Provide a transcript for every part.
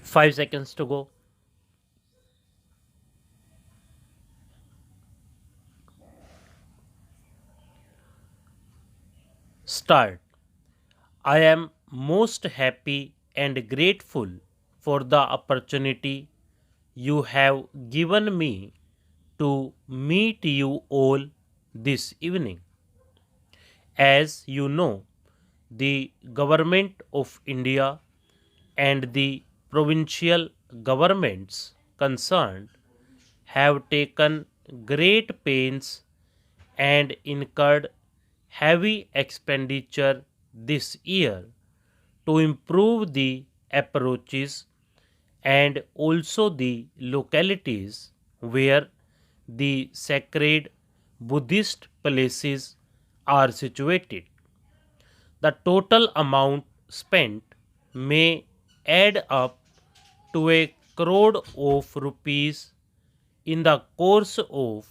5 seconds to go. Start. I am most happy and grateful for the opportunity you have given me to meet you all this evening. As you know, the Government of India and the provincial governments concerned have taken great pains and incurred heavy expenditure this year to improve the approaches and also the localities where the sacred Buddhist places are situated. The total amount spent may add up to a crore of rupees in the course of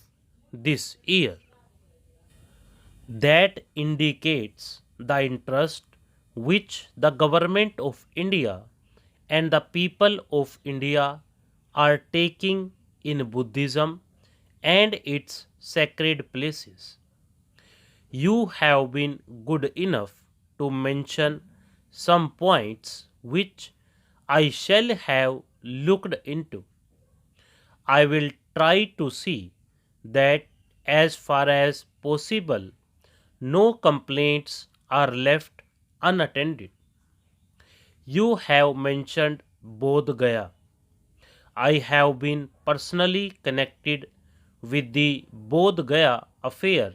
this year. That indicates the interest which the government of India and the people of India are taking in Buddhism and its sacred places. You have been good enough to mention some points which I shall have looked into. I will try to see that as far as possible no complaints are left unattended. You have mentioned Bodh Gaya. I have been personally connected with the Bodh Gaya affair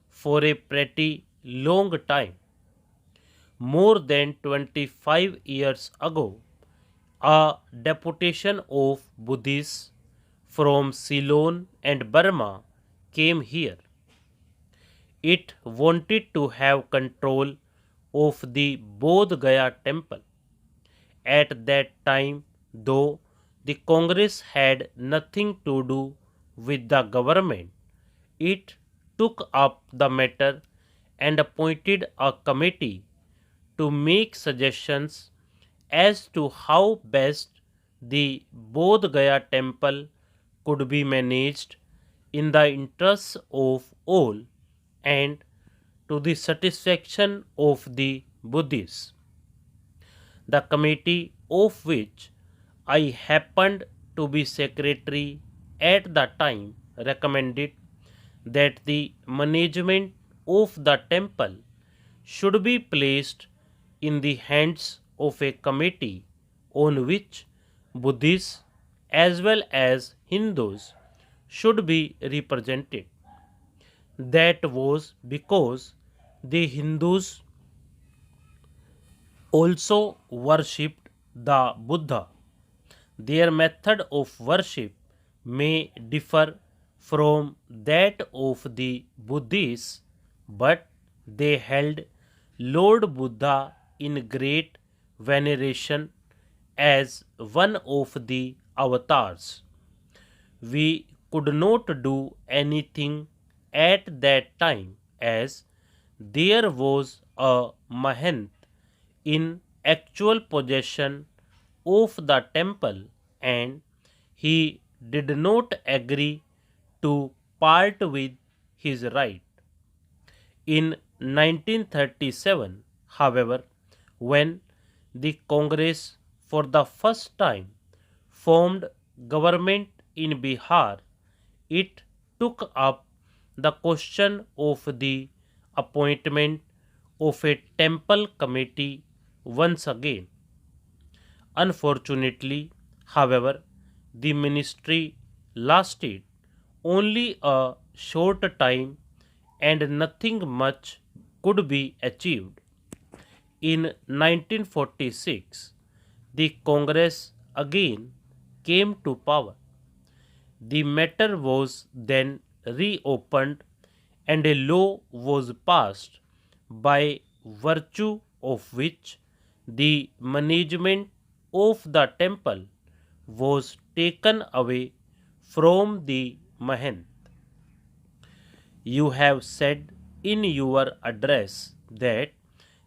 for a pretty long time. More than 25 years ago, a deputation of Buddhists from Ceylon and Burma came here. It wanted to have control of the Bodh Gaya temple. At that time, though, the Congress had nothing to do with the government. It took up the matter and appointed a committee to make suggestions as to how best the Bodh Gaya temple could be managed in the interests of all and to the satisfaction of the Buddhists. The committee, of which I happened to be secretary at the time, recommended that the management of the temple should be placed in the hands of a committee on which Buddhists as well as Hindus should be represented. That was because the Hindus also worshipped the Buddha. Their method of worship may differ from that of the Buddhists, but they held Lord Buddha in great veneration as one of the avatars. We could not do anything at that time as there was a Mahant in actual possession of the temple and he did not agree to part with his right. In 1937, however, when the Congress for the first time formed government in Bihar, it took up the question of the appointment of a temple committee once again. Unfortunately, however, the ministry lasted only a short time and nothing much could be achieved. In 1946, the Congress again came to power. The matter was then reopened and a law was passed by virtue of which the management of the temple was taken away from the Mahant. You have said in your address that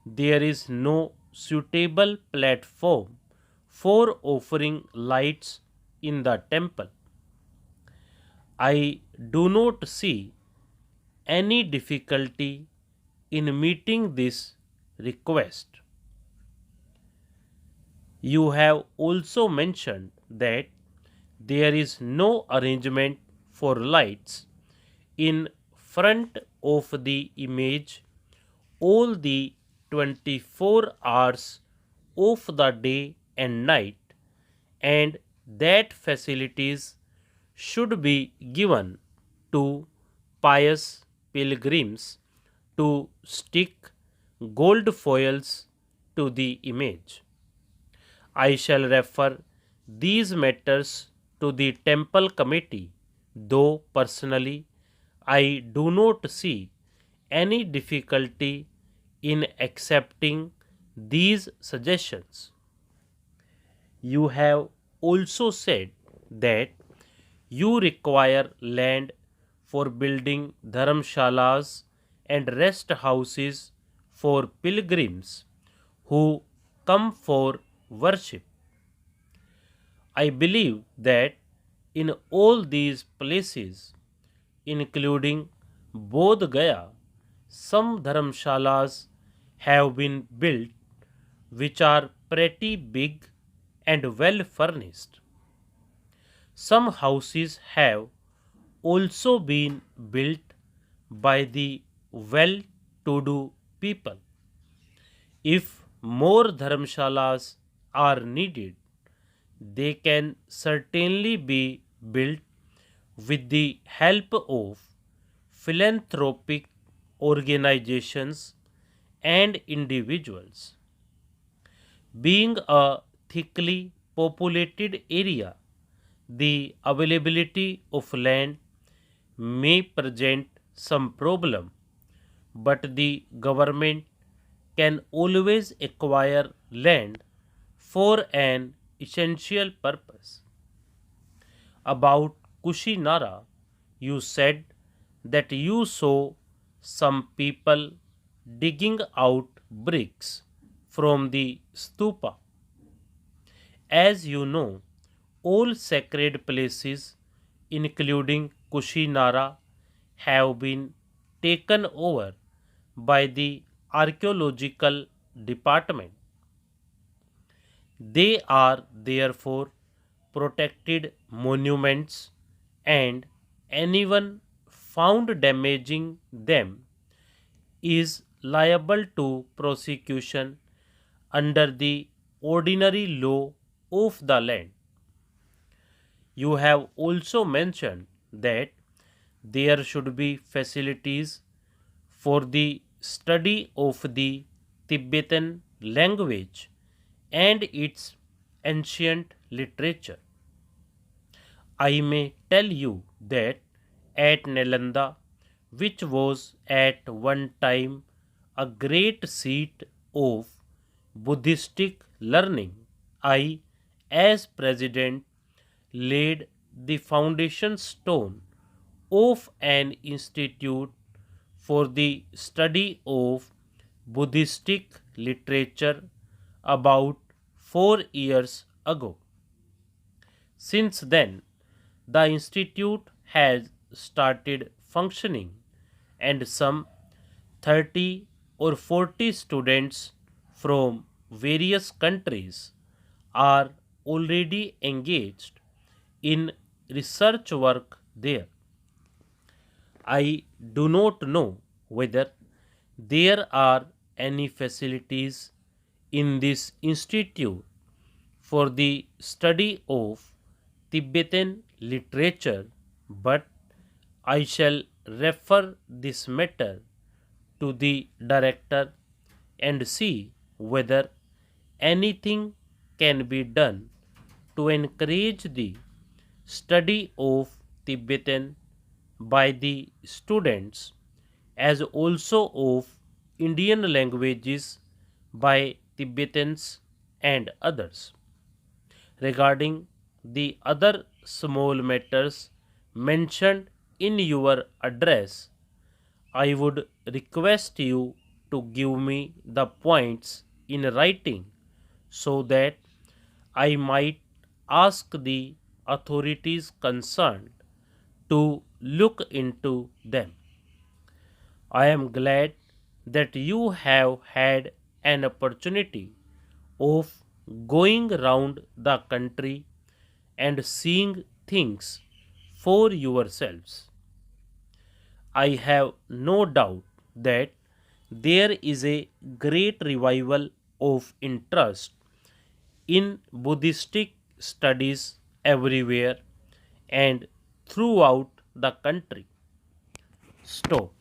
there is no suitable platform for offering lights in the temple. I do not see any difficulty in meeting this request. You have also mentioned that there is no arrangement for lights in front of the image all the 24 hours of the day and night, and that facilities should be given to pious pilgrims to stick gold foils to the image. I shall refer these matters to the temple committee, though personally I do not see any difficulty in accepting these suggestions. You have also said that you require land for building dharamshalas and rest houses for pilgrims who come for worship. I believe that in all these places, including Bodh Gaya, some dharamshalas have been built which are pretty big and well furnished. Some houses have also been built by the well to do people. If more dharamshalas are needed, they can certainly be built with the help of philanthropic organizations and individuals. Being a thickly populated area, the availability of land may present some problem, but the government can always acquire land for an essential purpose. About Kushinara, you said that you saw some people digging out bricks from the stupa. As you know, all sacred places, including Kushinara, have been taken over by the archaeological department. They are therefore protected monuments, and anyone found damaging them is liable to prosecution under the ordinary law of the land. You have also mentioned that there should be facilities for the study of the Tibetan language and its ancient literature. I may tell you that at Nalanda, which was at one time a great seat of Buddhistic learning, I, as president, laid the foundation stone of an institute for the study of Buddhistic literature about 4 years ago. Since then, the institute has started functioning, and some 30 or 40 students from various countries are already engaged in research work there. I do not know whether there are any facilities in this institute for the study of Tibetan literature, but I shall refer this matter to the director and see whether anything can be done to encourage the study of Tibetan by the students as also of Indian languages by Tibetans and others. Regarding the other small matters mentioned in your address, I would request you to give me the points in writing so that I might ask the authorities concerned to look into them. I am glad that you have had an opportunity of going round the country and seeing things for yourselves. I have no doubt that there is a great revival of interest in Buddhistic studies everywhere and throughout the country. Stop.